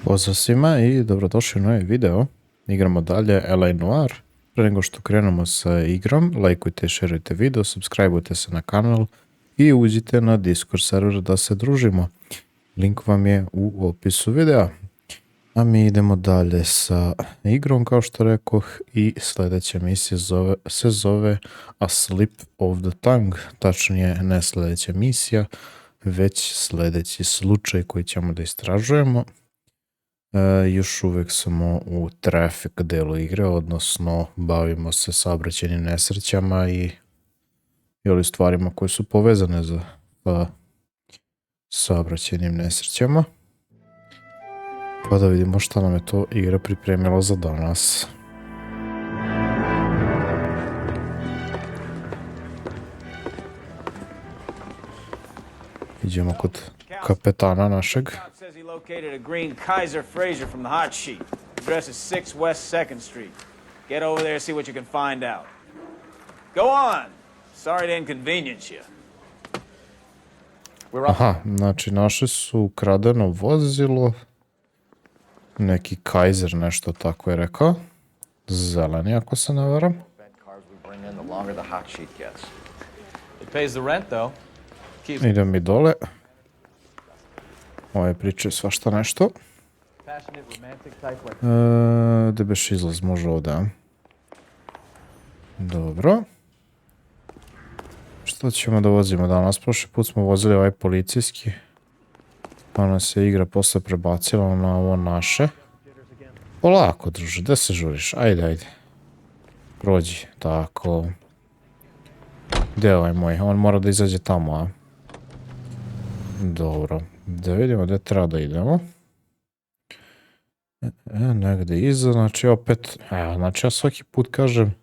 Pozdrav svima i dobrodošli u novi video. Igramo dalje Noire. Pre nego što krenemo sa igrom, lajkujte i šerujte video, subscribeujte se na kanal i uđite na Discord server da se družimo. Link vam je u opisu videa. A mi idemo dalje sa igrom, kao što rekoh, i sljedeća misija se zove A Slip of the Tongue. Tačnije, ne sljedeća misija, već sljedeći slučaj koji ćemo da istražujemo. Još uvijek smo u traffic delu igre, odnosno bavimo se saobraćajnim nesrećama i stvarima koje su povezane za saobraćajnim nesrećama. Pa da vidimo šta nam je to igra pripremila za danas. Idemo kod kapetana našeg. Located a green Kaiser Fraser from the hot sheet. Address is 6 West 2nd Street. Get over there and see what you can find out. Go on! Sorry to inconvenience you. Aha, znači našli su ukradeno vozilo. Neki Kaiser, nešto tako je rekao. Zeleni, ako se ne varam. Idem mi dole. Ove priče svašta nešto. Gde beš izlaz, može ovdje. Dobro. Što ćemo da vozimo danas? Prošli put smo vozili ovaj policijski. Pa nas je igra posle prebacila na ovo naše. Polako, druže, gde se žuriš? Ajde. Prođi, tako. Gde je ovaj moj? On mora da izađe tamo, a? Dobro. Da vidimo gdje treba da idemo. Negdje iza, znači opet, znači ja svaki put kažem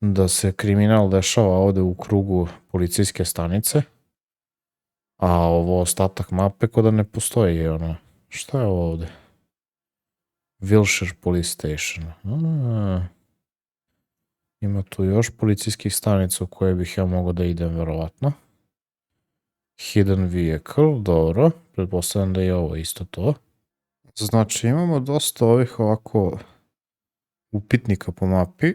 da se kriminal dešava ovdje u krugu policijske stanice, a ovo ostatak mape kod da ne postoji, ono, šta je ovo ovdje? Wilshire Police Station. Ima tu još policijskih stanica u koje bih ja mogao da idem, verovatno. Hidden vehicle, dobro, pretpostavljam da je ovo isto to. Znači imamo dosta ovih ovako upitnika po mapi,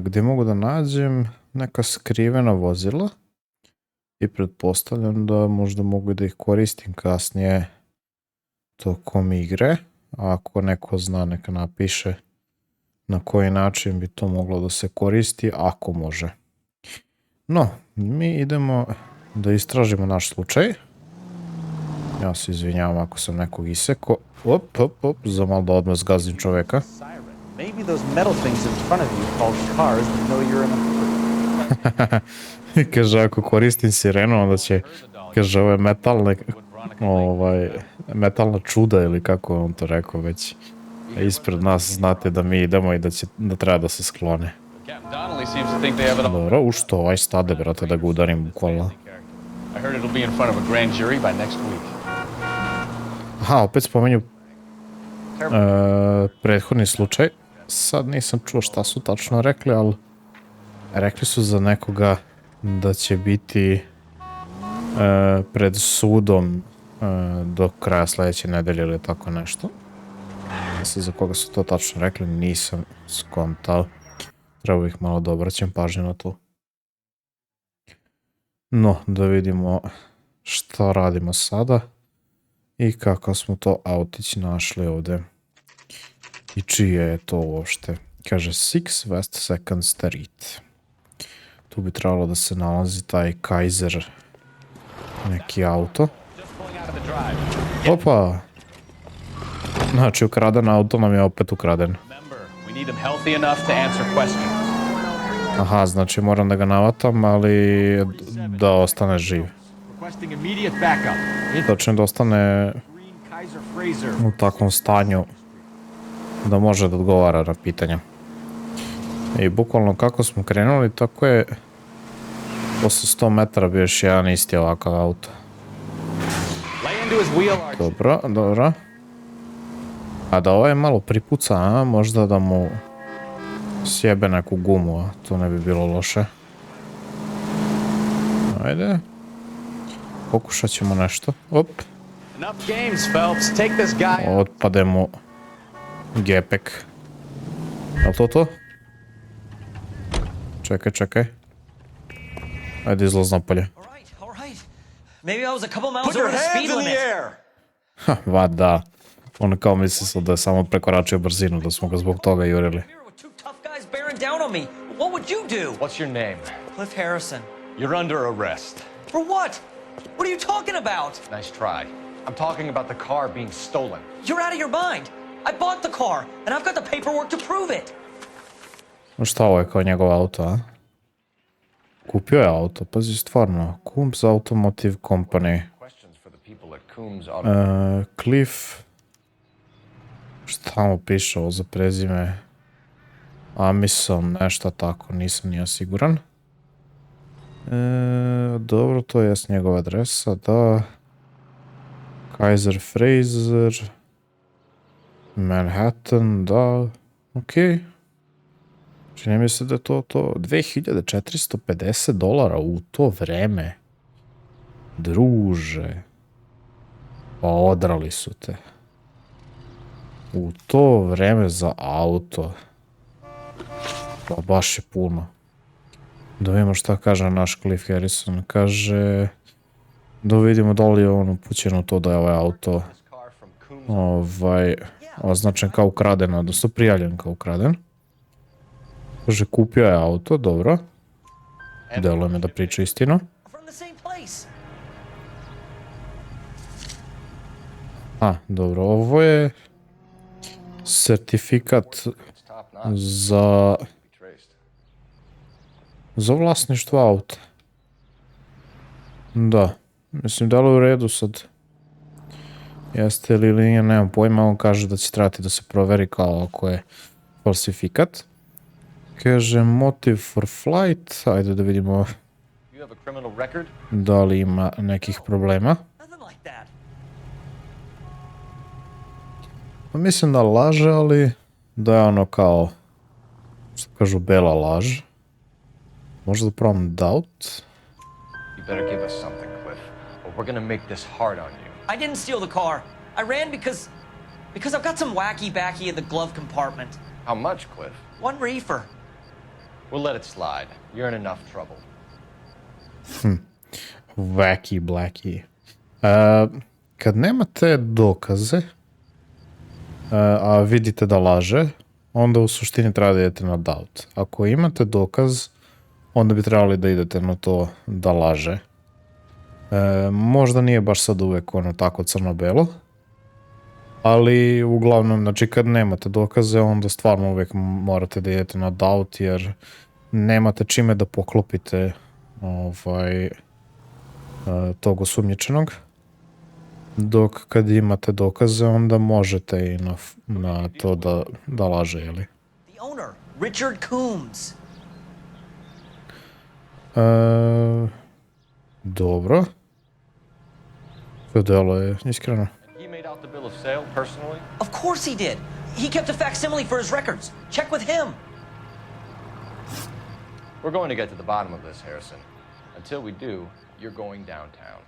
gdje mogu da nađem neka skrivena vozila i pretpostavljam da možda mogu da ih koristim kasnije tokom igre, a ako neko zna neka napiše na koji način bi to moglo da se koristi, ako može. No, mi idemo da istražimo naš slučaj. Ja se izvinjavam ako sam nekog isekao. Za malo da odmah zgazim čoveka. Kaže, ako koristim sirenu, onda će, kaže, ove metalna čuda ili kako je on to rekao već. Ispred nas znate da mi idemo i da treba da se sklone. Dobro, u što ovaj stade, brate, da ga udarim bukvalno. Aha, opet spomenju prethodni slučaj. Sad nisam čuo šta su tačno rekli, ali rekli su za nekoga da će biti pred sudom do kraja sljedeće nedelje ili tako nešto. Sad za koga su to tačno rekli nisam skontao. Treba ih malo da obraćam pažnju na to. No, da vidimo šta radimo sada i kakav smo to autić našli ovdje. I čije je to uopšte. Kaže 6 West 2nd Street. Tu bi trebalo da se nalazi taj Kaiser, neki auto. Opa! Znači, ukraden auto nam je opet ukraden. Aha, znači moram da ga navatam, ali da ostane živ. Znači da ostane u takvom stanju da može da odgovara na pitanja. I bukvalno kako smo krenuli, tako je posle 100 metara bio još jedan isti ovakav auto. Dobro. A da ovaj malo pripuca, a možda da mu sjebe neku gumu, a to ne bi bilo loše. Ajde. Pokušat ćemo nešto. Op. Enough games, Phelps. Take this guy. Otpade mu gepek. Je li to? Čekaj. Ajde, izlaz napolje. All right. Maybe I was a couple miles Put your over the hands speed in the limit. air. Ha, da. On kao misli da je samo prekoračio brzinu, da smo ga zbog toga jurili. Here with two tough guys bearing down on me. What would you do? What's your name? Cliff Harrison. You're under arrest. For what? What are you talking about? Nice try. I'm talking about the car being stolen. You're out of your mind. I bought the car, and I've got the paperwork to prove it. Šta ovo je kao njegov auto, a? Kupio je auto, pazi stvarno. Coombs Automotive Company. Questions for the people at Coombs Auto. Cliff. Šta mu piše ovo za prezime? Amison, nešto tako, nisam nije siguran. Dobro, to je njegova adresa, da. Kaiser Fraser. Manhattan, da. Okej. Čini mi se da je to $2450 u to vreme. Druže. Pa odrali su te. U to vreme za auto. Pa baš je puno. Da vidimo šta kaže naš Cliff Harrison. Kaže... Da vidimo da li je on upućen u to da je ovaj auto označen kao ukraden, odnosno prijavljen kao ukraden. Kaže, kupio je auto, dobro. Deluje me da priča istinu. Dobro, ovo je sertifikat za vlasništvo auta. Da, mislim da je u redu sad. Jeste li nije, nemam pojma, on kaže da će trebati da se proveri kao ako je falsifikat. Kaže, motive for flight, ajde da vidimo da li ima nekih problema. Mislim da laže, ali da je ono kao, što kažu, bela laž. Možda da probam doubt. You better give us something, Cliff, or we're gonna make this hard on you. I didn't steal the car. I ran because I've got some wacky backy in the glove compartment. How much, Cliff? One reefer. We'll let it slide. You're in enough trouble. Wacky blacky. Kad nemate dokaze, a vidite da laže, onda u suštini treba da idete na doubt. Ako imate dokaz, onda bi trebali da idete na to da laže. Možda nije baš sad uvek ono tako crno-belo, ali uglavnom, znači kad nemate dokaze, onda stvarno uvek morate da idete na doubt, jer nemate čime da poklopite tog osumnjičenog. Dok kad imate dokaze, onda možete i na to da laže, jeli? The owner, Richard Coombs. Dobro. To delo je iskreno. He made out the bill of sale personally? Of course he did. He kept a facsimile for his records. Check with him. We're going to get to the bottom of this, Harrison. Until we do, you're going downtown.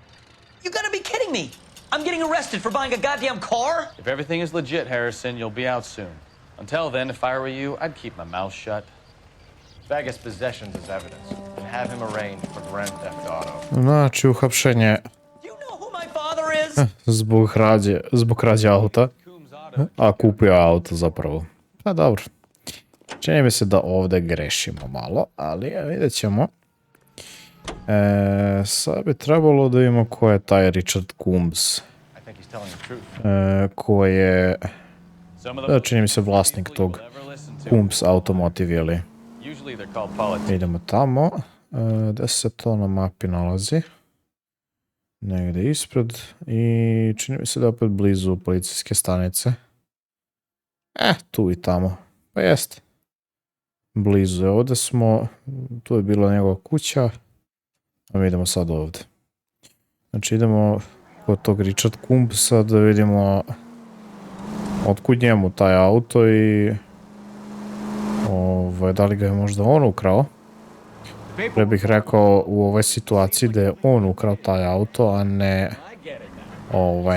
You gotta be kidding me. I'm getting arrested for buying a goddamn car? If everything is legit, Harrison, you'll be out soon. Until then, if I were you, I'd keep my mouth shut. Bag his possessions as evidence and have him arraigned for grand theft auto. Znači, uhapšenje You know who my father is? zbog krađe auta, a kupio auto zapravo. Pa dobro. Čini mi se da ovde grešimo malo, ali vidjet ćemo. Sad bi trebalo da vidimo ko je taj Richard Coombs. Ko je, čini mi se, vlasnik tog Coombs Automotive, jeli? Idemo tamo. Gde se to na mapi nalazi? Negde ispred. I čini mi se da je opet blizu policijske stanice. Tu i tamo. Pa jeste. Blizu je. Ovde smo, tu je bila njegova kuća. A mi idemo sad ovde. Znači idemo kod tog Richard Coombsa da vidimo otkud njemu taj auto i da li ga je možda on ukrao. Pre bih rekao u ovoj situaciji da je on ukrao taj auto, a ne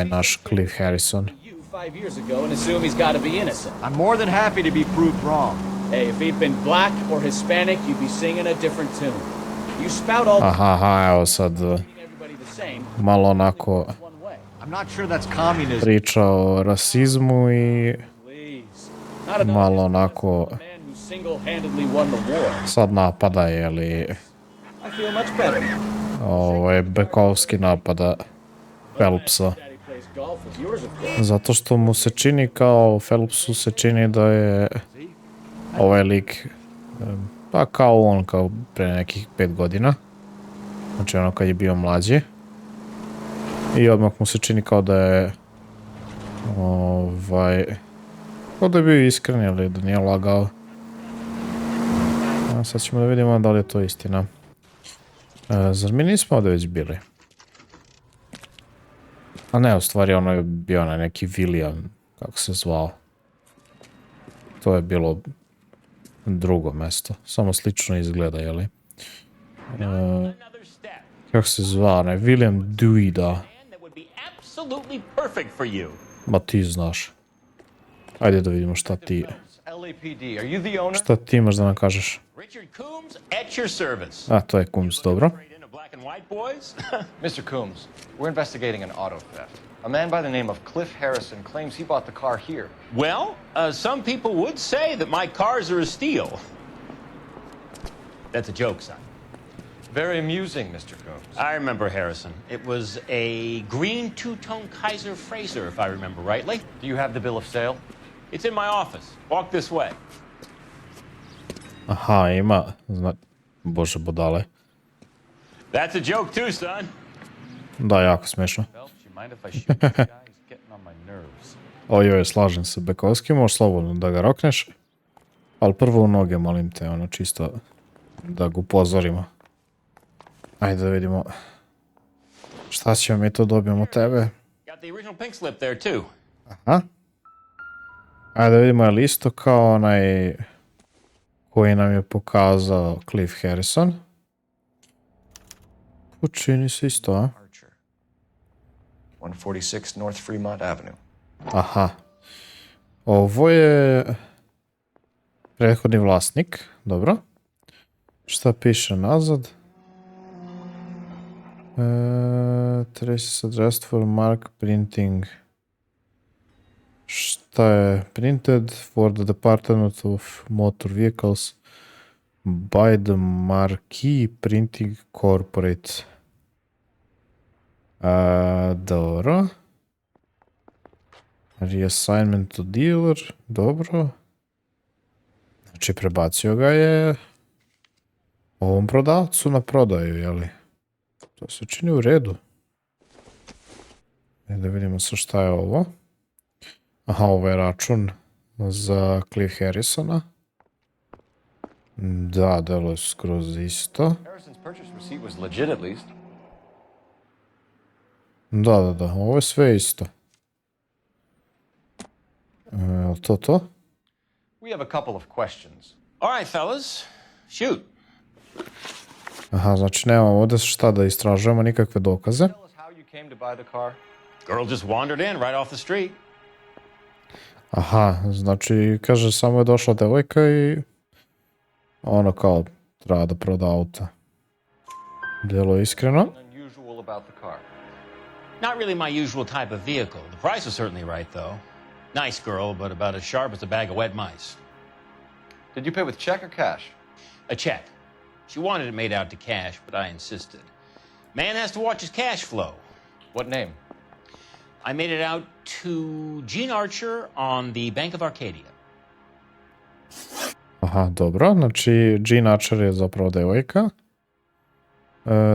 naš Cliff Harrison. You 5 years ago and assume he's got to be innocent. I'm more than happy to be proved wrong. Hey, if he'd been black or Hispanic, you'd be singing a different tune. You spout all Aha, evo sad everybody the same malo onako one way. I'm not sure that's communism. priča o rasizmu i Please. Not enough malo onako man who single-handedly won the war. sad napada, jeli, I feel much better. bekovski napada Phelpsa. Daddy plays golf with yours, of course. Zato što mu se čini kao, Phelpsu se čini da je ovaj lik, pa kao on, kao pre nekih 5 godina. Znači ono kad je bio mlađi. I odmah mu se čini kao da je kao da je bio iskren ili da nije lagao. A sad ćemo da vidimo da li je to istina. Zar mi nismo ovdje već bili? A ne, u stvari ono je bio na neki William, kako se zvao. To je bilo drugo mesto, samo slično izgleda, jeli? Kako se zvao, onaj William Dewey, da. Absolutely perfect for you. Ma ti znaš. Ajde da vidimo šta ti LAPD, are you the owner? Šta ti imaš da nam kažeš? Richard Coombs at your service. A, to je Coombs, dobro. Straight into black and white, boys. Mr. Coombs, we're investigating an auto theft. A man by the name of Cliff Harrison claims he bought the car here. Well, some people would say that my cars are a steal. That's a joke, son. Very amusing, Mr. Coombs. I remember Harrison. It was a green two-tone Kaiser Frazer, if I remember rightly. Do you have the bill of sale? It's in my office. Walk this way. Aha, ima. Bože, budale. That's a joke too, son. Da, jako smiješno. Phelps, you mind if I shoot this guy? He's getting on my nerves. Ojoj, slažem se, Bekovski, možeš slobodno da ga rokneš. Ali prvo u noge, molim te, ono, čisto da ga upozorimo. Ajde da vidimo šta ćemo mi to dobijemo od tebe. Got the original pink slip there too. Aha. Ajde da vidimo je li isto kao onaj koji nam je pokazao Cliff Harrison. Počini se isto, a? 146 North Fremont Avenue. Aha. Ovo je prethodni vlasnik, dobro. Šta piše nazad? Traces addressed for mark printing. Šta je printed for the Department of Motor Vehicles by the Marquee Printing Corporate. Dobro. Reassignment to dealer, dobro. Znači prebacio ga je ovom prodavcu na prodaju, jeli? To se čini u redu. Da vidimo sa šta je ovo. Aha, ovo je račun za Cliff Harrisona. Da, delo je skroz isto. Harrison's purchase receipt was legit at least. Da, ovo je sve isto. To? We have a couple of questions. All right, fellas. Shoot. Aha, znači nemamo ovdje šta da istražujemo, nikakve dokaze. Tell us how you came to buy the car. Girl just wandered in right off the street. Aha, znači kaže samo je došla devojka i ono kao treba da proda auta. Delo je iskreno. Unusual about the car. Not really my usual type of vehicle. The price was certainly right, though. Nice girl, but about as sharp as a bag of wet mice. Did you pay with check or cash? A check. She wanted it made out to cash, but I insisted. Man has to watch his cash flow. What name? I made it out to Gene Archer on the Bank of Arcadia. Aha, dobro, znači Gene Archer je zapravo devojka.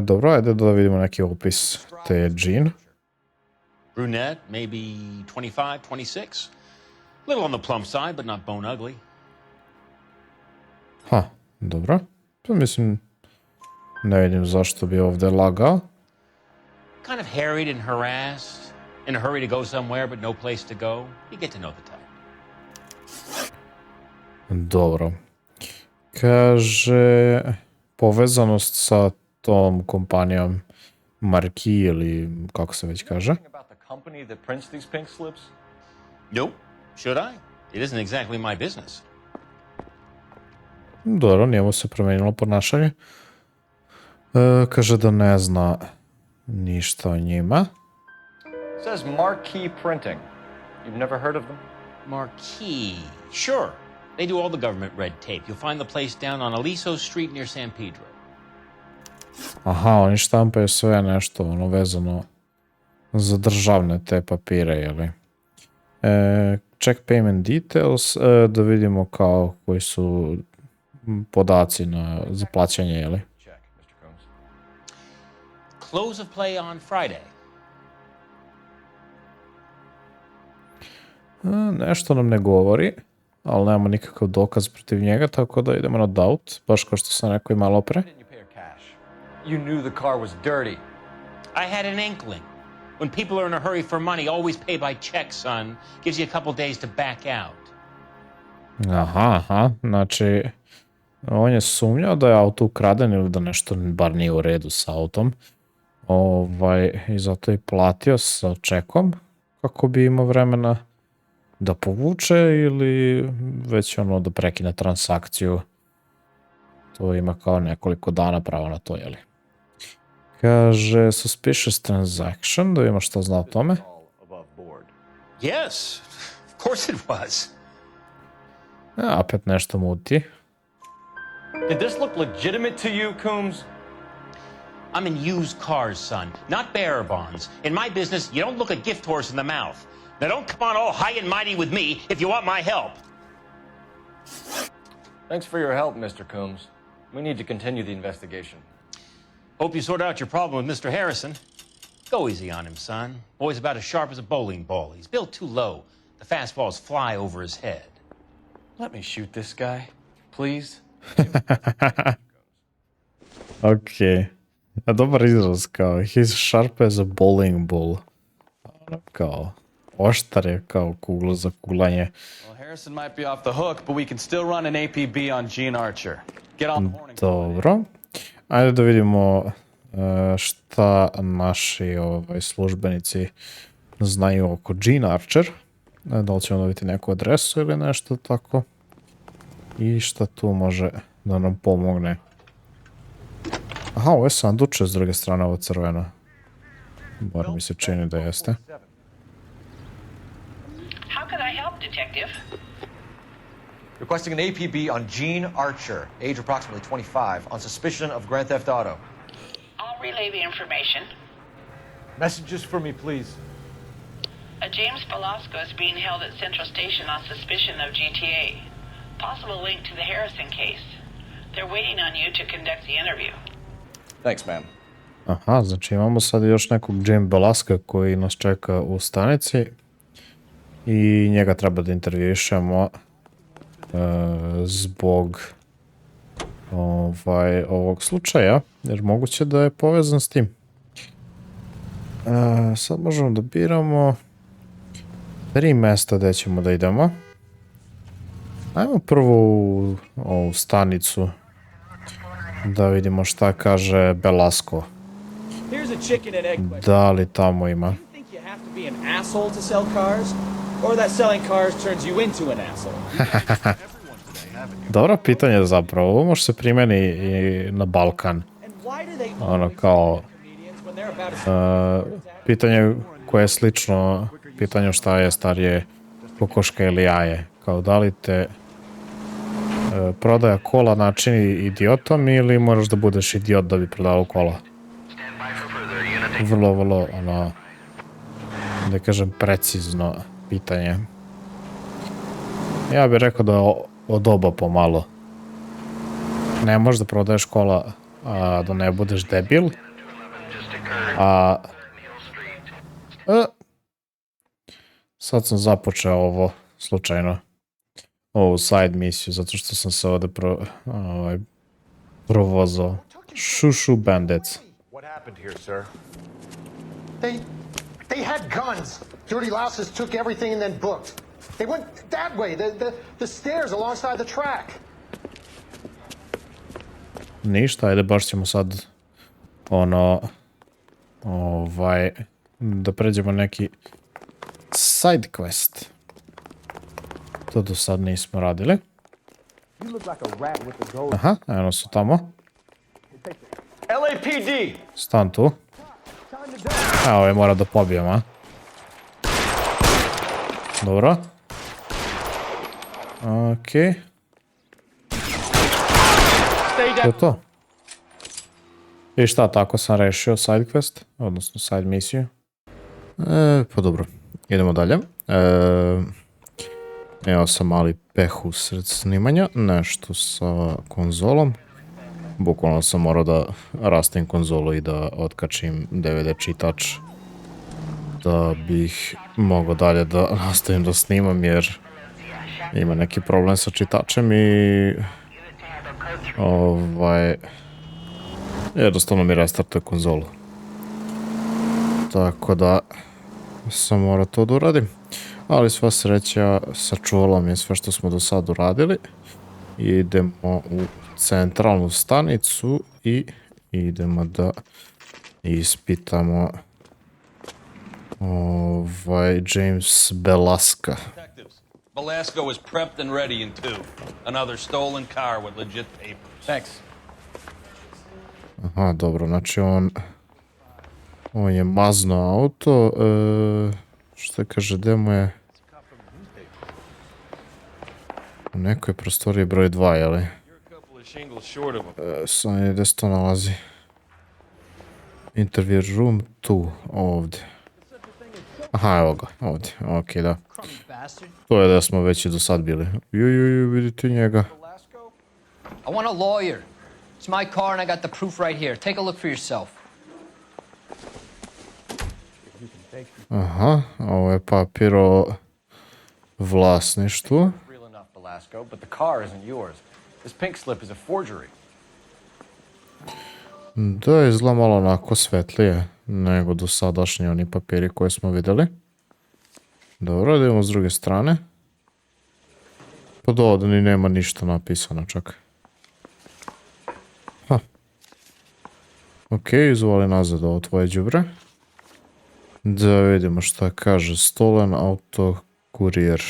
Dobro, ajde da vidimo neki opis te Gene. Brunette, maybe 25, 26. Little on the plump side, but not bone ugly. Ha, dobro. Pa mislim, ne vidim zašto bi ovdje lagao. Kind of harried and harassed. In a hurry to go somewhere, but no place to go. You get to know the type. Dobro. Kaže, povezanost sa tom kompanijom marki ili kako se već kaže. About the company that prints these pink slips? Nope. Should I? It isn't exactly my business. Dobro, nije mu se promenilo ponašanje. Kaže da ne zna ništa o njima. It says Marquee Printing. You've never heard of them? Marquee. Sure. They do all the government red tape. You'll find the place down on Aliso Street near San Pedro. Aha, oni štampaju sve nešto ono vezano za državne te papire, jeli? Check payment details, da vidimo kao koji su podaci za plaćanje, jeli? Check, Mr. Combs. Close of play on Friday. Nešto nam ne govori, ali nemamo nikakav dokaz protiv njega, tako da idemo na doubt, baš kao što sam rekao i malo pre. Why didn't you pay her cash? You knew the car was dirty. I had an inkling. When people are in a hurry for money, always pay by check, son. Gives you a couple days to back out. Aha, znači on je sumnjao da je auto ukraden ili da nešto bar nije u redu sa autom. I zato je platio sa čekom kako bi imao vremena da povuče ili već ono da prekine transakciju. To ima kao nekoliko dana pravo na to, jeli? Kaže suspicious transaction, da vidimo šta zna o tome. Yes, of course it was. Opet nešto muti. Did this look legitimate to you, Coombs? I'm in used cars, son, not bearer bonds. In my business, you don't look a gift horse in the mouth. Now don't come on all high and mighty with me if you want my help. Thanks for your help, Mr. Coombs. We need to continue the investigation. Hope you sort out your problem with Mr. Harrison. Go easy on him, son. Boy's about as sharp as a bowling ball. He's built too low. The fastballs fly over his head. Let me shoot this guy, please. Ok. A dobar izraz kao he's sharp as a bowling ball. Kao oštar je kao kugla za kuglanje. Well, Harrison might be off the hook, but we can still run an APB on Gene Archer. Get on the horn and Dobro. Ajde da vidimo šta naši službenici znaju oko Gene Archer. Da li ćemo dobiti neku adresu ili nešto tako. I šta tu može da nam pomogne. Aha, ovo je sanduče s druge strane, ovo crveno. Bar mi se čini da jeste. How can I help, Detective? Requesting an APB on Gene Archer, age approximately 25, on suspicion of grand theft auto. I'll relay the information. Messages for me, please. A James Velasco is being held at Central Station on suspicion of GTA. Possible link to the Harrison case. They're waiting on you to conduct the interview. Thanks, ma'am. Aha, znači imamo sad još nekog James Velasca koji nas čeka u stanici. I njega treba da intervjušemo zbog ovog slučaja, jer moguće da je povezan s tim. Sad možemo da biramo 3 mesta gde ćemo da idemo. Ajmo prvo u ovu stanicu da vidimo šta kaže Velasco. Da li tamo ima? Or that selling cars turns you into an asshole? Dobro pitanje zapravo, ovo može se primeni i na Balkan. Ono kao pitanje koje je slično pitanju šta je starije, kokoška ili jaje. Kao da li te prodaja kola načini idiotom ili moraš da budeš idiot da bi prodavao kola? Vrlo, ono, da kažem, precizno pitanje. Ja bih rekao da od oba pomalo. Ne možeš da prodaješ kola a da ne budeš debil. Sad sam započeo ovo slučajno. Ovu side misiju, zato što sam se ovde provozao. Shushu bandits. What happened here, sir? They had guns. Dirty louses took everything and then booked. They went that way, the stairs alongside the track. Ništa, ajde baš ćemo sad ono Da pređemo neki side quest. To do sad nismo radili. Aha, eno su tamo. LAPD! Stan tu. Evo je mora da pobijem, a? Dobro. Okej. To je to. I šta, tako sam rešio side quest, odnosno side misiju. Pa dobro, idemo dalje. Evo sam mali peh u sred snimanja, nešto sa konzolom. Bukvalno sam morao da rastim konzolu i da otkačim DVD čitač da bih mogao dalje da nastavim da snimam, jer ima neki problem sa čitačem i jednostavno mi restartuje konzolu. Tako da sam morao to da uradim. Ali sva sreća, sačuvala mi je sve što smo do sad uradili. Idemo u centralnu stanicu i idemo da ispitamo James Belaska. Velasco is prepped and ready in 2. Another stolen car with legit papers. Thanks. Aha, dobro, znači on je mazno auto. Šta kaže, gde mu je? U nekoj prostoriji broj 2, jeli? Sam je gde se to nalazi. Interview room 2, ovdje. Aha, evo ga, ovdje, okej, da. To je da smo već i do sad bili. Vidite njega. I want a lawyer. It's my car and I got the proof right here. Take a look for yourself. Aha, ovo je papir o vlasništvu. Real enough, Velasco, but the car isn't yours. This pink slip is a forgery. Da, izgleda malo onako svetlije nego do sadašnji oni papiri koje smo videli. Dobro, idemo s druge strane. Pa da ovdje ni nema ništa napisano čak. Ok, izvoli nazad ovo tvoje đubre. Da vidimo šta kaže. Stolen auto kurijer.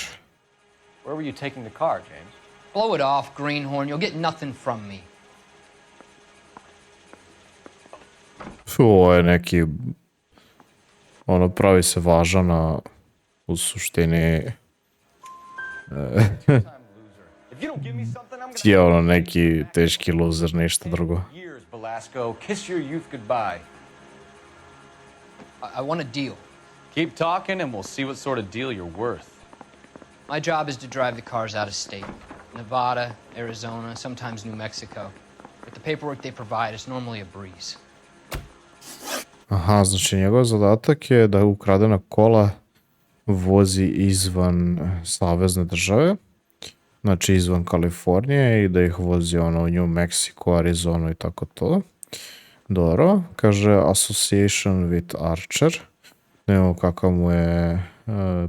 Where were you taking the car, James? Blow it off, greenhorn. You'll get nothing from me. Ovo je neki... pravi se važan, a u suštini... je neki teški loser, ništa drugo. Velasco, kiss your youth goodbye. I want a deal. Keep talking and we'll see what sort of deal you're worth. My job is to drive the cars out of state. Nevada, Arizona, sometimes New Mexico. But the paperwork they provide is normally a breeze. Aha, znači njegov zadatak je da ukradena kola vozi izvan savezne države. Znači izvan Kalifornije i da ih vozi u New Mexico, Arizonu i tako to. Dobro, kaže association with Archer. Nemamo kakva mu je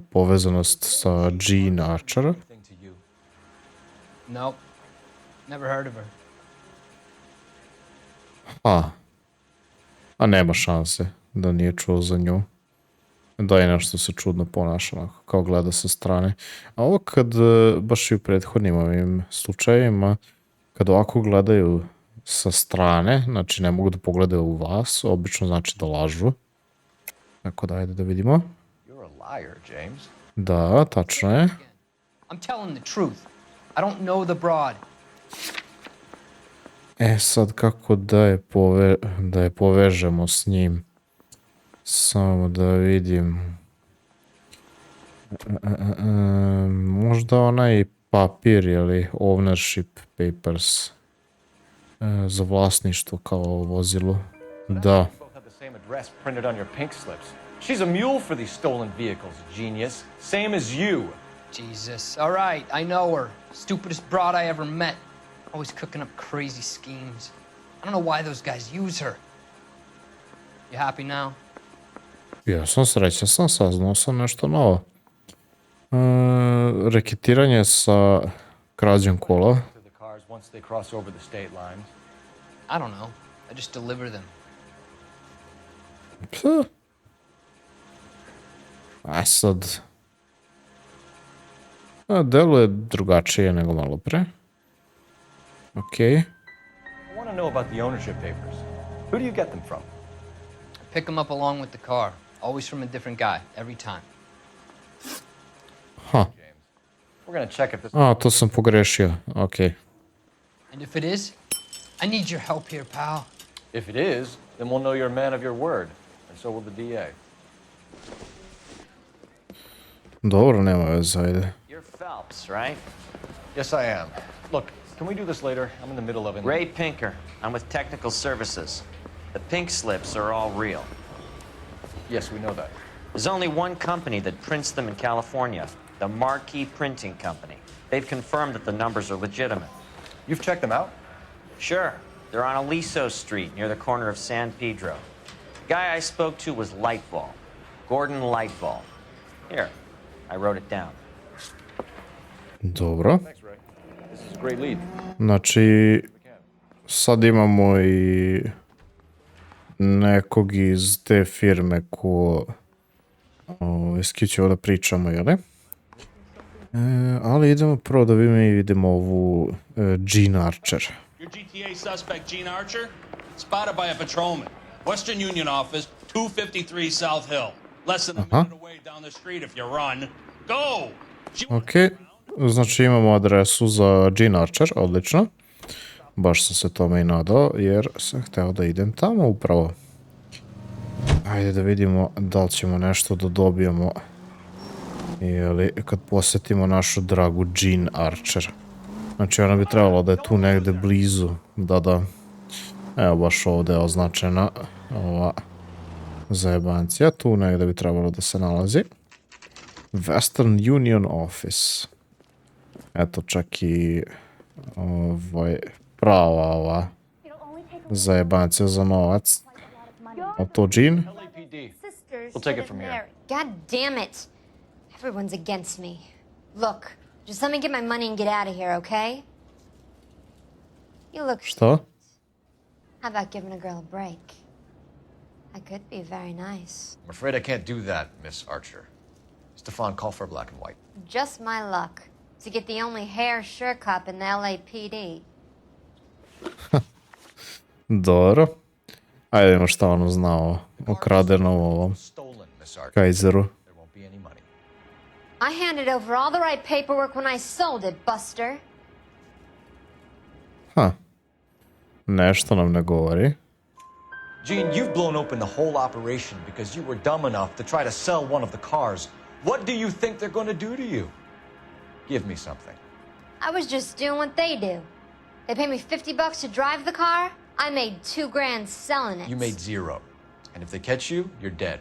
povezanost sa Jean Archer. Nope, never heard of her. A nema šanse da nije čuo za nju. Da je nešto se čudno ponaša, kao gleda sa strane. A ovo kad, baš i u prethodnim ovim slučajima, kad ovako gledaju sa strane, znači ne mogu da pogledaju u vas, obično znači da lažu. Tako da, ajde da vidimo. You're a liar, James. Da, tačno je. I'm telling the truth. I don't know the broad. Sad kako da je povežemo s njim. Samo da vidim. Možda onaj papir, ili ownership papers za vlasništvo kao vozilo. Da. Both have the same address printed on your pink slips. She's a mule for these stolen vehicles, genius. Same as you. Jesus. All right, I know her. Stupidest broad I ever met. Always cooking up crazy schemes. I don't know why those guys use her. You happy now? Ja sam srećan, saznao sam nešto novo. Reketiranje sa krađom kola. I I don't know. I just deliver them. Puh. A sad... deluje drugačije nego malo pre. Okej. I want to know about the ownership papers. Who do you get them from? Pick them up along with the car. Always from a different guy, every time. Ha. We're going to check if this... A, to sam pogrešio. Okej. And if it is, I need your help here, pal. If it is, then we'll know you're a man of your word. And so will the DA. Dobro, nema veze, ajde. You're Phelps, right? Yes, I am. Look, can we do this later? I'm in the middle of it. Ray Pinker. I'm with Technical Services. The pink slips are all real. Yes, we know that. There's only one company that prints them in California, the Marquee Printing Company. They've confirmed that the numbers are legitimate. You've checked them out? Sure. They're on Aliso Street, near the corner of San Pedro. The guy I spoke to was Lightball. Gordon Lightball. Here, I wrote it down. Dobro. Thanks, Ray. This is a great lead. Znači, sad imamo i nekog iz te firme ko s kim ćemo da pričamo, jel? Ali idemo prvo da vidimo ovu Jean Archer. Your GTA suspect, Gene Archer, spotted by a patrolman. Western Union office, 253 South Hill. Less than a minute away down the street if you run. Go! Ok, znači imamo adresu za Jean Archer, odlično. Baš sam se tome i nadao, jer sam hteo da idem tamo upravo. Ajde da vidimo da li ćemo nešto da dobijemo. Ili kad posjetimo našu dragu Jean Archer. Znači ona bi trebalo da je tu negde blizu. Da. Evo baš ovdje je označena ova zajebancija. Tu negde bi trebalo da se nalazi. Western Union Office. Eto čak i prava ova zajebancija za novac. A to Jean? We'll take it from here. God damn it. Everyone's against me. Look, just let me get my money and get out of here, okay? You look... Što? How about giving a girl a break? I could be very nice. I'm afraid I can't do that, Miss Archer. Stefan, call for black and white. Just my luck to get the only hair sure cop in the LAPD. Dobro. Ajde ima šta ono znao o kradenom ovom Kaiseru. I handed over all the right paperwork when I sold it, Buster. Ha. Nešto nam ne govori. Gene, you've blown open the whole operation because you were dumb enough to try to sell one of the cars. What do you think they're going to do to you? Give me something. I was just doing what they do. They paid me $50 to drive the car. I made $2,000 selling it. You made $0. And if they catch you, you're dead.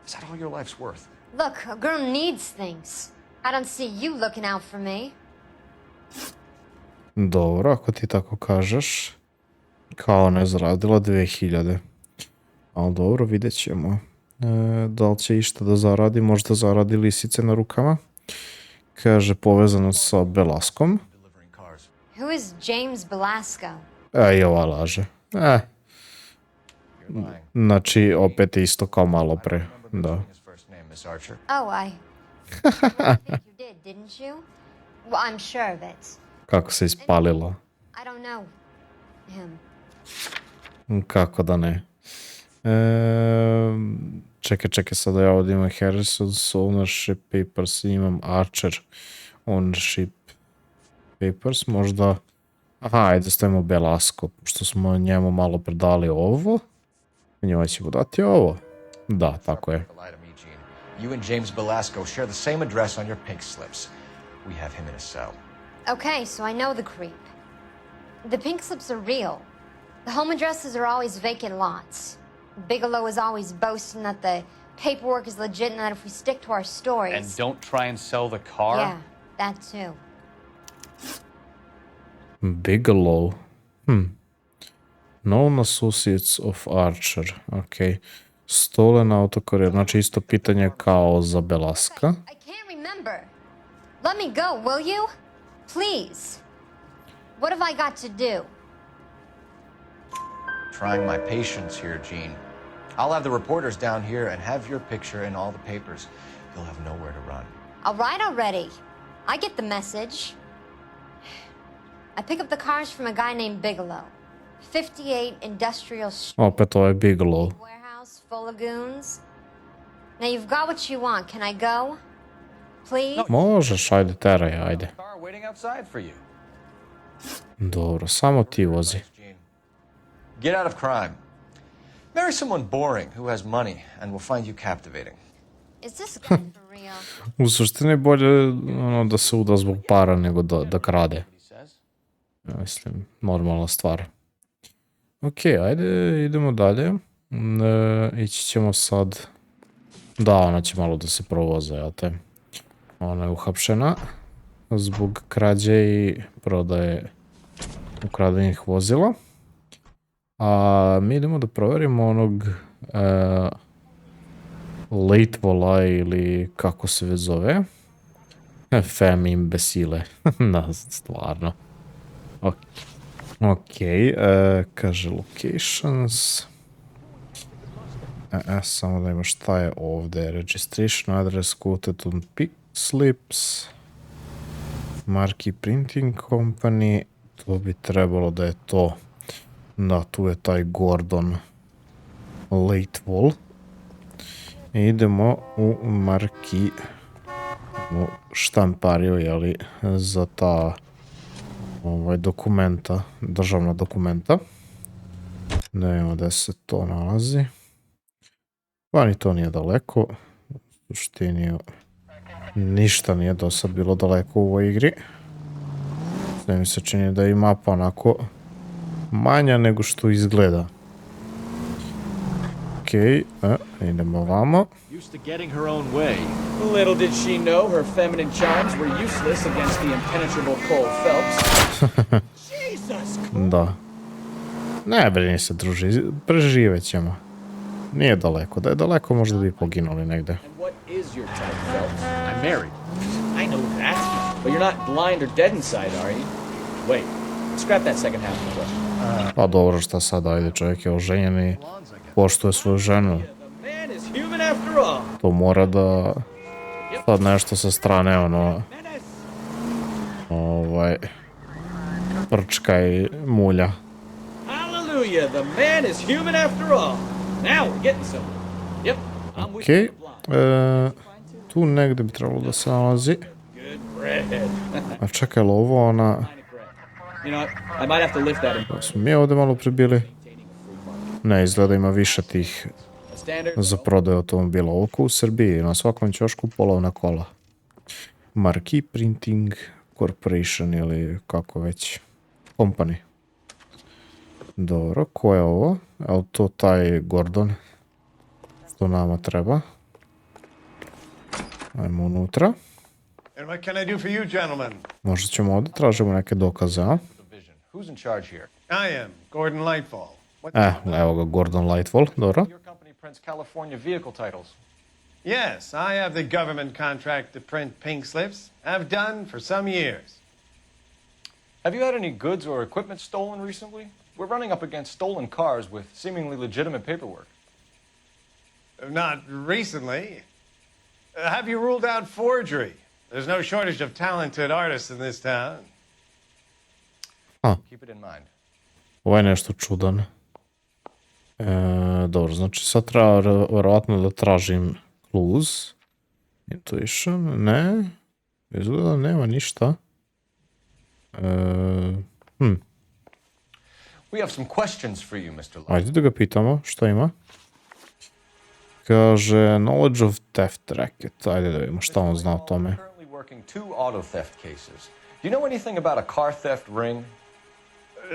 Is that all your life's worth? Look, a girl needs things. I don't see you looking out for me. Dobro, ako ti tako kažeš. Kao ne zaradila 2000. Ali dobro, vidjet ćemo. Da li će išta da zaradi, možda zaradi lisice na rukama. Kaže povezano sa Belaskom. Who is James Belasco? I ova laže. Znači, opet isto kao malo pre. Da. Oh, I think you did, didn't you? Well, I'm sure of it. Kako se ispalilo. I don't know him. Kako da ne. Čekaj, sada ja ovdje imam Harrison's Ownership Papers, imam Archer Ownership Papers, možda... Aha, ajde stavimo Belasco, što smo njemu malo predali ovo, njoj ćemo dati ovo. Da, tako je. You and James Belasco share the same address on your pink slips. We have him in a cell. Okay, so I know the creep. The pink slips are real. The home addresses are always vacant lots. Bigelow is always boasting that the paperwork is legit and that if we stick to our stories... And don't try and sell the car? Yeah, that too. Bigelow. Known associates of Archer. Ok. Stolen auto career. Znači isto pitanje kao za Belaska. I can't remember. Let me go, will you? Please. What have I got to do? Trying my patience here, Gene. I'll have the reporters down here and have your picture in all the papers. You'll have nowhere to run. All right already. I get the message. I pick up the cars from a guy named Bigelow. 58 Industrial Street. Opet ovaj Bigelow. Warehouse full of goons. Now you've got what you want. Can I go? Please? Možeš, ajde, teraj, ajde. Car waiting outside for you. Dobro, samo ti vozi. Get out of crime. Marry someone boring who has money and will find you captivating. Is this guy for real? U suštini bolje da se uda zbog para nego da krade. Ja mislim, normalna stvar. Ok, ajde, idemo dalje. Ići ćemo sad... Da, ona će malo da se provoza, jel te? Ona je uhapšena zbog krađe i prodaje ukradenih vozila. A mi idemo da proverimo onog Leitvola ili kako se već zove. Fem imbesile. Da, stvarno. Ok, kaže locations. Samo da ima šta je ovdje. Registration address quoted on pick slips. Marquee Printing Company. To bi trebalo da je to. Da, tu je taj Gordon Leitwall. Idemo u Marquee. U štampariju, jeli, za ta dokumenta, državna dokumenta. Da vidimo gdje se to nalazi. Pa ni to nije daleko. U suštini ništa nije do sad bilo daleko u ovoj igri. Sve mi se čini da je mapa onako manja nego što izgleda. Ok, idemo ovamo. Used to getting her own way. Little did she know her feminine charms were useless against the impenetrable Cole Phelps. Jesus! Da. Ne brini se, druži, preživet ćemo. Nije daleko, da je daleko možda bi poginuli negde. And what is your type, Phelps? I'm married. I know that, but you're not blind or dead inside, are you? Wait, scrap that second half of the question. Pa dobro, šta sad, ajde, čovjek je oženjen i poštuje svoju ženu. To mora da... Sad nešto sa strane, ono... Prčka i mulja. Hallelujah, the man is human after all. Now we're getting somewhere. Yep, I'm with you. Tu negde bi trebalo da se nalazi. Good bread. A čekaj, li ovo ona... You know, I might have to lift that in. Smo mi ovdje malo pribili? Ne, izgleda ima više tih za prodaju automobila. Oko u Srbiji, na svakom ćošku polovna kola. Marquee Printing Corporation ili kako već. Company. Dobro, ko je ovo? Je li to taj Gordon? Što nama treba? Ajmo unutra. And what can I do for you, gentlemen? Možda ćemo ovdje tražimo neke dokaze, a? Who's in charge here? I am Gordon Lightfall. Evo ga, Gordon Lightfall, dobro. Your company prints California vehicle titles. Yes, I have the government contract to print pink slips. I've done for some years. Have you had any goods or equipment stolen recently? We're running up against stolen cars with seemingly legitimate paperwork. Not recently. Have you ruled out forgery? There's no shortage of talented artists in this town. Keep it in mind. Ovo je nešto čudan. Dobro, znači sad treba verovatno da tražim clues. Intuition, ne. Izgleda nema ništa. We have some questions for you, Mr. Lowe. Ajde da ga pitamo, šta ima? Kaže, knowledge of theft racket. Ajde da vidimo šta on zna o tome. Currently working 2 auto theft cases. Do you know anything about a car theft ring?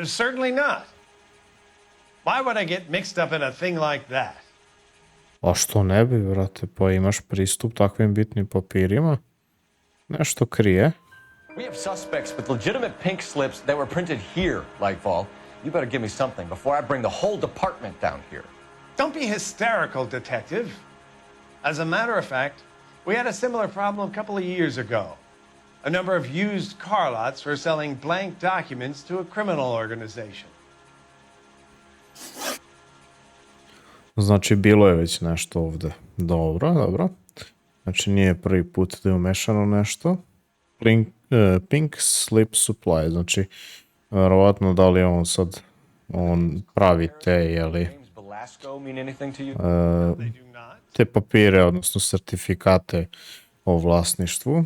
Certainly not. Why would I get mixed up in a thing like that? A što ne bi, brate, pa imaš pristup takvim bitnim papirima? Nešto krije. We have suspects with legitimate pink slips that were printed here, Lightfall. You better give me something before I bring the whole department down here. Don't be hysterical, detective. As a matter of fact, we had a similar problem a couple of years ago. A number of used car lots were selling blank documents to a criminal organization. Znači, bilo je već nešto ovde. Dobro, dobro. Znači, nije prvi put da je umešano nešto. Pink slip supply. Znači, verovatno da li je on sad, on pravi te, jeli, te papire, odnosno sertifikate o vlasništvu.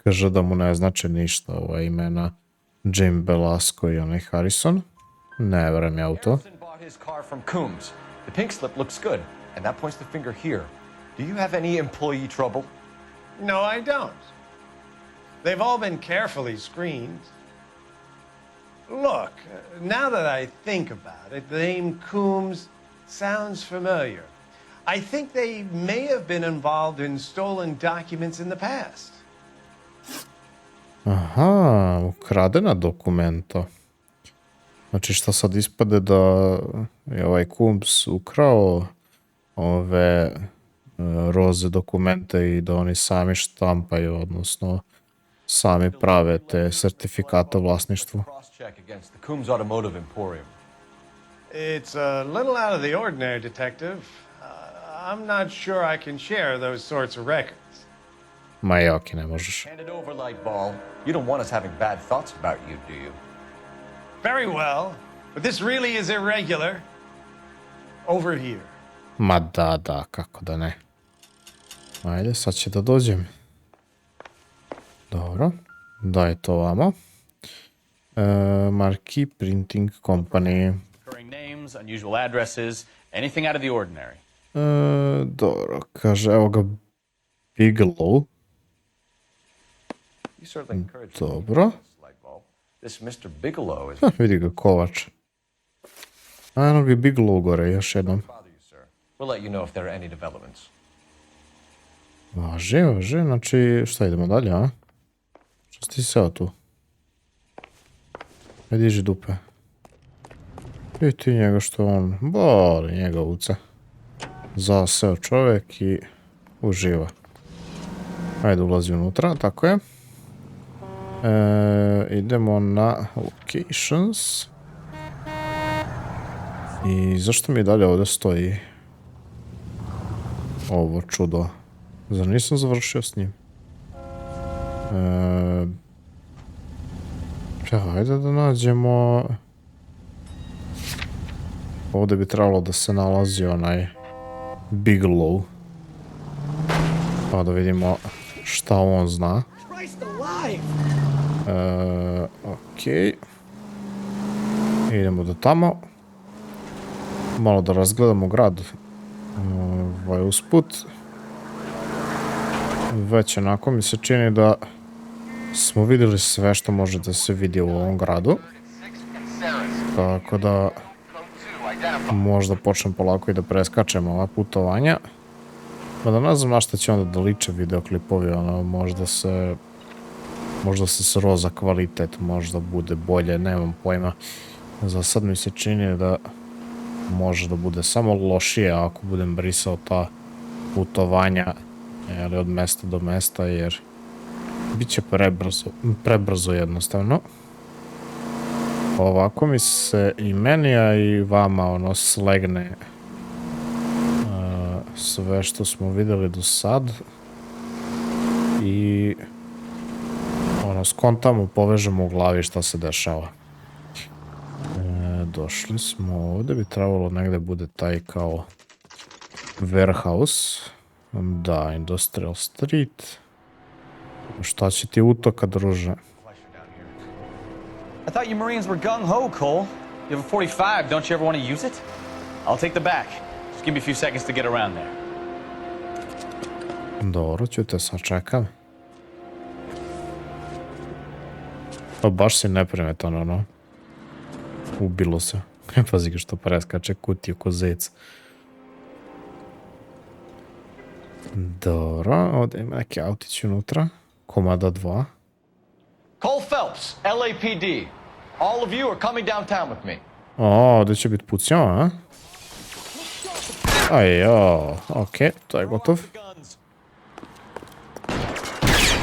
Kaže da mu ne znači ništa ova imena Jim Belasco i onaj Harrison. Ne verujem ja u to. The pink slip looks good, and that points the finger here. Do you have any employee trouble? No, I don't. They've all been carefully screened. Look, now that I think about it, the name Coombs sounds familiar. I think they may have been involved in stolen documents in the past. Aha, ukradena dokumenta. Znači šta sad ispade da je ovaj Coombs ukrao ove roze dokumente i da oni sami štampaju, odnosno sami prave te sertifikate o vlasništvu. It's a little out of the ordinary, Detective. I'm not sure I can share those sorts of records. Ma jaki ne možeš. Hand it over, Lightball. You don't want us having bad thoughts about you, do you? Very well, but this really is irregular. Over here. Ma da, kako da ne. Ajde, sad će da dođem. Dobro, daj to vamo. Marquee Printing Company. Recurring names, unusual addresses, anything out of the ordinary. Dobro, kaže, evo ga Bigelow. Dobro. This Mr. Bigelow is... Vidi ga Kovač. Ajno ga Bigelow gore, još jednom. We'll let you know if there are any developments. Važi, znači šta idemo dalje, a? Što si ti seo tu? Ajde, diži dupe. I ti njega što on, boli njega uca. Zaseo čovjek i uživa. Ajde, ulazi unutra, tako je. Idemo na locations. I zašto mi dalje ovdje stoji ovo čudo? Zar nisam završio s njim? Ajde da nađemo... Ovdje bi trebalo da se nalazi onaj Bigelow. Pa da vidimo šta on zna. Okej. Idemo do tamo. Malo da razgledamo grad. Usput. Već onako mi se čini da smo vidjeli sve što može da se vidi u ovom gradu. Tako da možda počnem polako i da preskačemo ova putovanja. Mada ne znam na šta će onda da liče videoklipovi, ono, možda se sroza kvalitet, možda bude bolje, nemam pojma. Za sad mi se čini da može da bude samo lošije ako budem brisao ta putovanja od mesta do mesta, jer bit će prebrzo jednostavno. Ovako mi se i meni, a i vama ono slegne sve što smo vidjeli do sad i ono skontamo, povežemo u glavi šta se dešava. Došli smo ovdje, bi trebalo negdje bude taj kao warehouse. Da, Industrial Street. Šta će ti utoka, druže? I thought you Marines were gung-ho, Cole. You have a 45, don't you ever want to use it? I'll take the back. Just give me a few seconds to get around there. Dobro, ću te sačekam. Pa baš si neprimetan, ono. Ubilo se. Pazi ga što preskače kutiju ko zec. Dobro, ovdje ima neki autići unutra. Komada 2. Cole Phelps, LAPD. All of you are coming downtown with me. O, ovdje će biti pucnjava, a? Ajo, okej, to je gotov.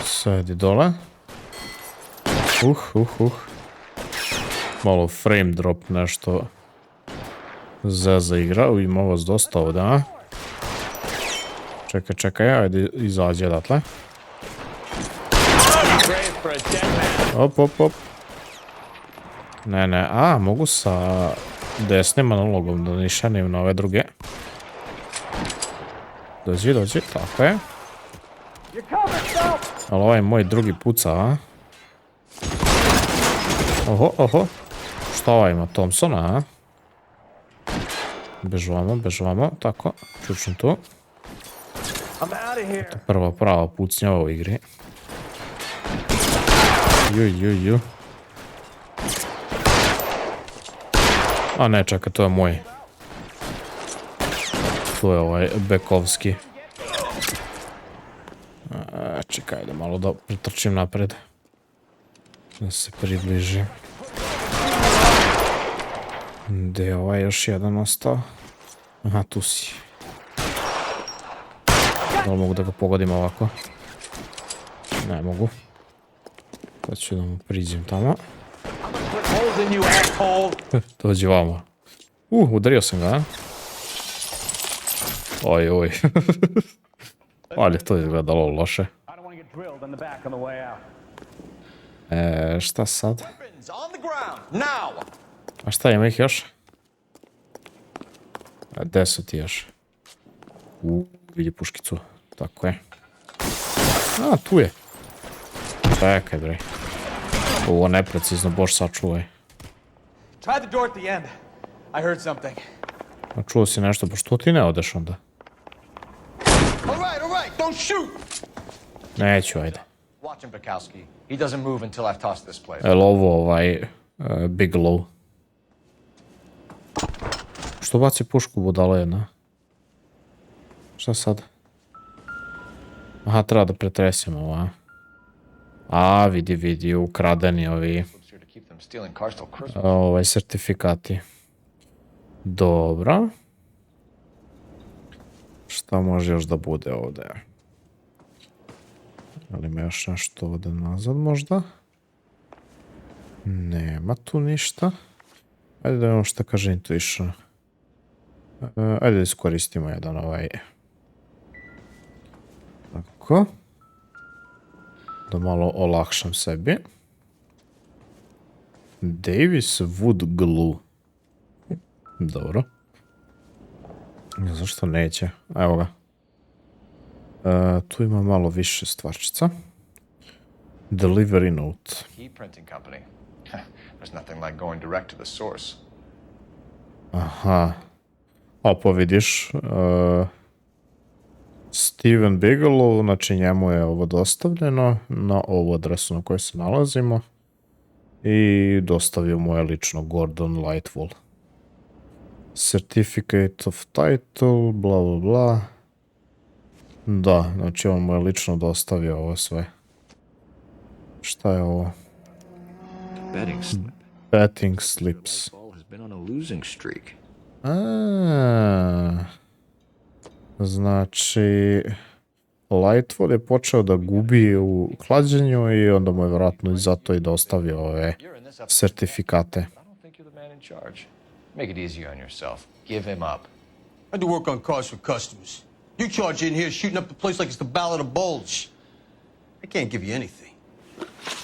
Sedi dole. Malo frame drop nešto Zeza igra, ima vas dosta ovdje, a? Čekaj, ajde izađe odatle. Op. Ne, mogu sa desnim analogom da nišanim na ove druge. Dođi, tako je. Ali ovaj moj drugi puca, a? Oho. Šta ovaj ima, Thompsona, a? Bežvamo, tako. Čučem tu. To prva prava pucnjava u igri. Ju. A ne, čekaj, to je moj. To je ovaj bekovski. Čekaj da malo da pritrčim napred. Da se približim. Gdje je ovaj još jedan ostao? Aha, tu si. Da li mogu da ga pogodim ovako? Ne mogu. Sad ću da mu priđem tamo. Dođi vamo. Udario sam ga, a? Oj. Ali to je izgledalo loše. Šta sad? A šta ima ih još? Gde su ti još? Vidi puškicu. Tako je. A, tu je. Čekaj, bre. Ovo neprecizno, bož sačuvaj. Čuo si nešto, pa što ti ne odeš onda? Neću, ajde. Jel ovo ovaj Bigelow? Što baci pušku budala jedna? Šta sad? Aha, treba da pretresimo ovo, a? A, vidi, ukradeni ovi sertifikati. Dobro. Šta može još da bude ovdje? Ali ima još nešto ovdje nazad možda? Nema tu ništa. Ajde da imamo šta kaže Intuition. Ajde da iskoristimo jedan ovaj. Tako. Da malo olakšam sebi. Davis Wood Glue. Dobro. Zašto neće? Evo ga. Tu ima malo više stvarčica. Delivery note. Aha. Pa vidiš. Steven Bigelow, znači njemu je ovo dostavljeno na ovu adresu na kojoj se nalazimo. I dostavio mu je lično Gordon Lightwall. Certificate of title, bla. Da, znači on mu je lično dostavio ovo sve. Šta je ovo? Betting slips. Znači, Lightwall je počeo da gubi u klađenju i onda mu je vjerojatno i zato i dostavio ove sertifikate. Make it easier on yourself. Give him up. I do work on cars for customers. You charge in here shooting up the place like it's the Ballad of Bulge. I can't give you anything.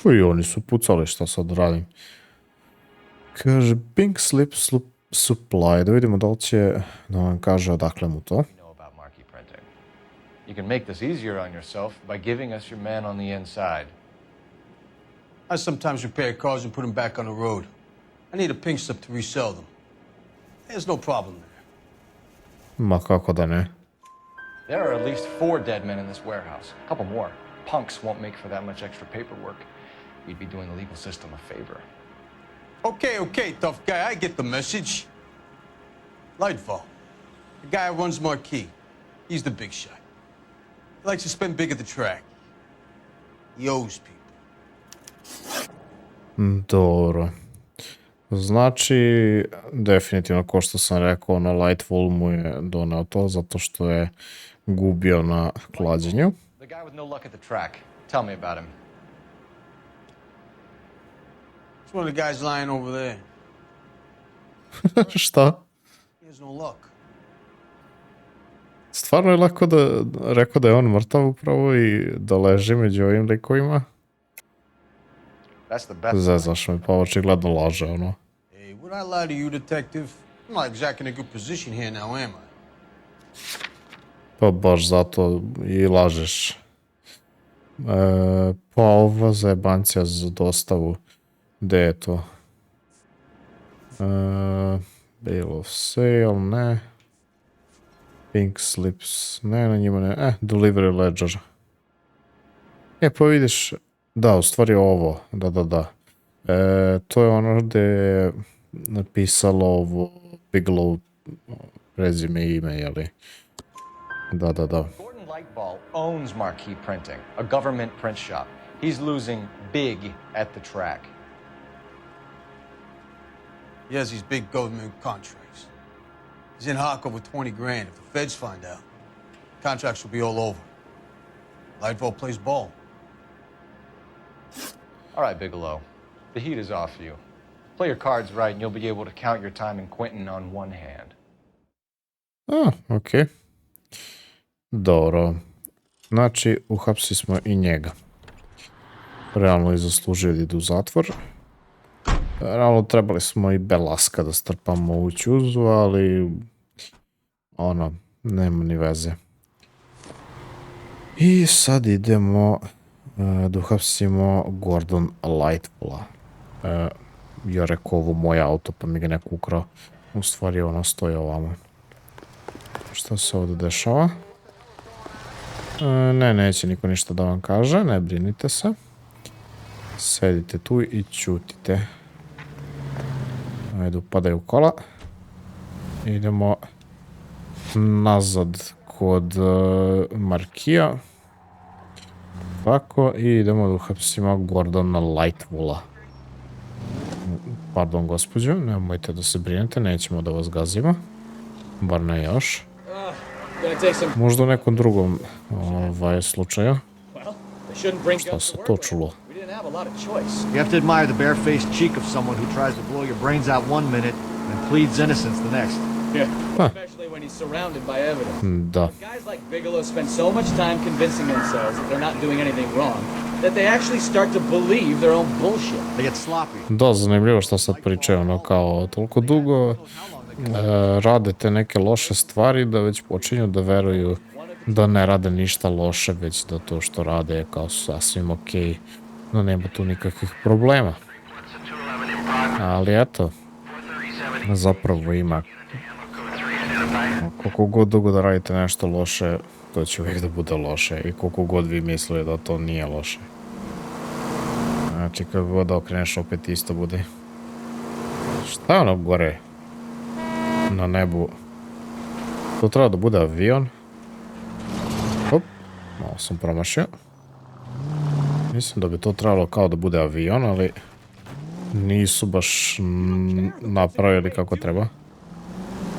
I oni su pucali, šta sad radim. Kaže, pink slip supply. Da vidimo da li će da vam kaže odakle mu to. You can make this easier on yourself by giving us your man on the inside. I sometimes repair cars and put them back on the road. I need a pink slip to resell them. There's no problem there. Ma kako da ne. There are at least 4 dead men in this warehouse. A couple more. Punks won't make for that much extra paperwork. We'd be doing the legal system a favor. Okay, tough guy. I get the message. Lightfall. The guy who runs Marquee. He's the big shot. He likes to spend big at the track. He owes people. Dobro. Znači, definitivno, ko što sam rekao, na Lightfall mu je doneo to zato što je gubio na klađenju. The guy with no luck at the track. Tell me about him. It's one of the guys lying over there. Šta? He Here's no luck. Stvarno je lako da rekao da je on mrtav upravo i da leži među ovim likovima. Zezaš me, pa očigledno laže, ono. Hey, would I lie to you, detective? I'm not exactly in a good position here now, am I? Pa baš zato i lažeš. Pa ova zajebancija za dostavu. Gde je to? Bill of sale, ne. Pink slips, ne, na njima ne. Delivery ledger. Pa vidiš, da, u stvari ovo, da. To je ono gde je napisalo ovo Bigelow prezime i ime, jeli? Da. Gordon Lightball owns Marquee Printing, a government print shop. He's losing big at the track. He has these big government contracts. He's in hock over 20 grand. If the feds find out, contracts will be all over. Lightball plays ball. All right, Bigelow. The heat is off you. Play your cards right and you'll be able to count your time in Quentin on one hand. Okej. Dobro. Znači, uhapsili smo i njega. Realno je zaslužio da ide u zatvor. Realno trebali smo i Belaska da strpamo u ćuzu, ali ono, nema ni veze. I sad idemo da uhapsimo Gordon Lightballa. Ja rekao ovo moj auto, pa mi ga neko ukrao. U stvari ono stoji ovamo. Šta se ovdje dešava? Ne, neće niko ništa da vam kaže, ne brinite se. Sedite tu i ćutite. Ajde, upadaju kola. Idemo nazad kod Markija. Tako, i idemo da uhapsimo Gordona Lightballa. Pardon, gospođo, nemojte da se brinete, nećemo da vas gazimo. Bar ne još. Možda u nekom drugom slučaju. Šta se to čulo? You have to admire the bare-faced cheek of someone who tries to blow your brains out one minute and pleads innocence the next. Yeah, especially when he's surrounded by evidence. Da. Guys like Bigelow spend so much time convincing themselves that they're not doing anything wrong that they actually start to believe their own bullshit. They get sloppy. Da, zanimljivo što sad pričaju, ono kao toliko dugo rade te neke loše stvari da već počinju da veruju da ne rade ništa loše, već da to što rade je kao sasvim okej, da nema tu nikakvih problema. Ali eto, zapravo ima. Koliko god dugo da radite nešto loše, to će uvijek da bude loše, i koliko god vi mislili da to nije loše. Znači, kako god da okreneš, opet isto bude. Šta je ono gore na nebu? To treba da bude avion. Hop, malo sam promašio. Mislim da bi to trebalo kao da bude avion, ali nisu baš napravili kako treba.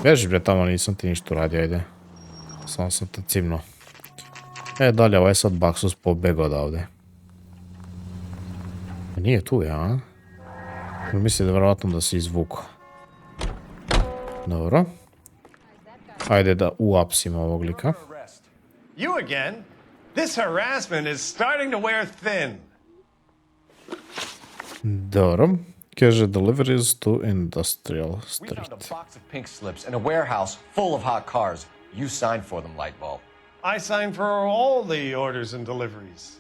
Beži bre tamo, nisam ti ništa uradio, ajde. Samo sam te cimno. Dalje, ovaj sad Baksus pobegao odavde. Nije tu, ja? Mislim da vjerovatno da se izvuko. Dobro. Ajde da uapsimo ovog lika. You again? This harassment is starting to wear thin. Dobro. Kaže deliveries to Industrial Street. We found a box of pink slips and a warehouse full of hot cars. You signed for them, Lightball. I signed for all the orders and deliveries.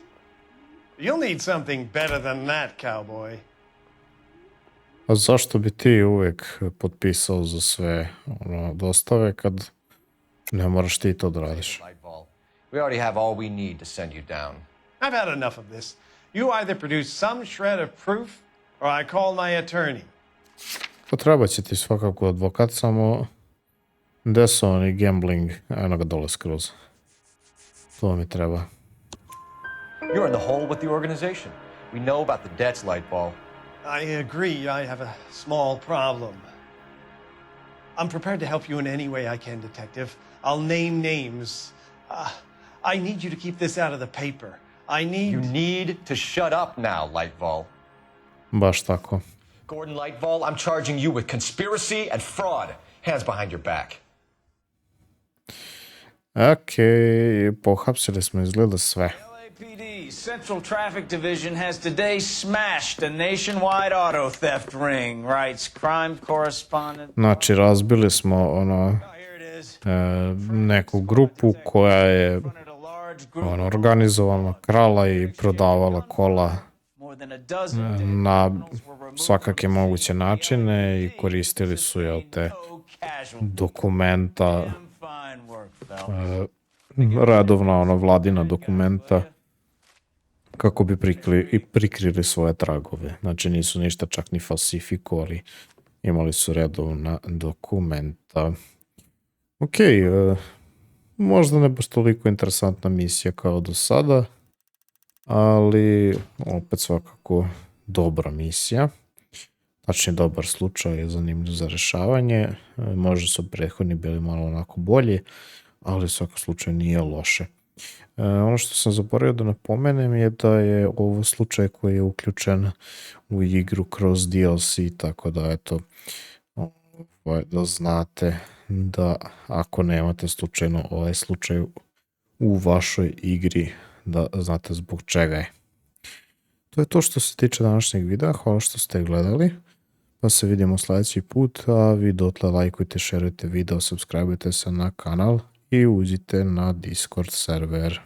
You'll need something better than that, cowboy. A zašto bi ti uvijek potpisao za sve dostave kad ne moraš ti to da radiš? We already have all we need to send you down. I've had enough of this. You either produce some shred of proof or I call my attorney. Potrebat će ti svakako advokat, samo gde su oni gambling, eno ga dole skroz. To mi treba. You're in the hole with the organization. We know about the debts, Lightball. I agree, I have a small problem. I'm prepared to help you in any way I can, Detective. I'll name names. I need you to keep this out of the paper. You need to shut up now, Lightball. Baš tako. Gordon Lightval, I'm charging you with conspiracy and fraud. Hands behind your back. Okej, pohapsili smo izgleda sve. LAPD Central Traffic Division has today smashed a nationwide auto theft ring, writes crime correspondent. Znači, razbili smo neku grupu koja je organizovala, krala i prodavala kola na svakake moguće načine i koristili su te dokumenta, redovna vladina dokumenta, kako bi prikrili svoje tragove. Znači nisu ništa čak ni falsifikovali, imali su redovna dokumenta. Ok, možda ne baš toliko interesantna misija kao do sada, ali opet svakako dobra misija. Tačnije dobar slučaj je zanimljiv za rešavanje. Možda su prethodni bili malo onako bolji, ali u svakom slučaju nije loše. Ono što sam zaboravio da napomenem je da je ovo slučaj koji je uključen u igru kroz DLC, tako da eto, da znate da ako nemate slučajno ovaj slučaj u vašoj igri, da znate zbog čega je. To je to što se tiče današnjeg videa. Hvala što ste gledali. Pa se vidimo sljedeći put, a vi dotle lajkujte, šerujte video, subscribeujte se na kanal i uđite na Discord server.